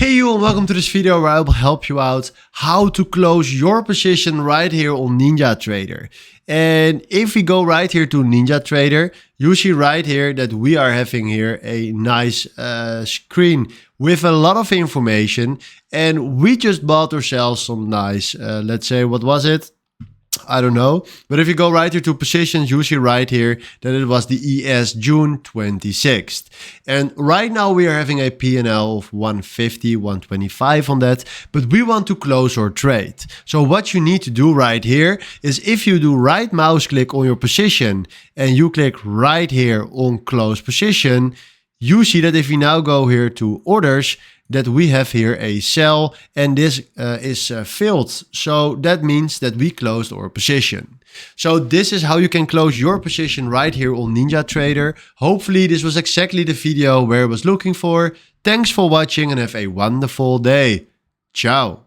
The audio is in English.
Hey you, and welcome to this video where I will help you out how to close your position right here on NinjaTrader. And if we go right here to NinjaTrader, you see right here that we are having here a nice screen with a lot of information, and we just bought ourselves some nice, let's say, what was it? I don't know, but if you go right here to positions, you see right here that it was the ES June 26th. And right now we are having a P&L of 150, 125 on that, but we want to close our trade. So what you need to do right here is if you do right mouse click on your position and you click right here on close position, you see that if we now go here to orders, that we have here a sell and this is filled. So that means that we closed our position. So this is how you can close your position right here on NinjaTrader. Hopefully this was exactly the video where I was looking for. Thanks for watching and have a wonderful day. Ciao.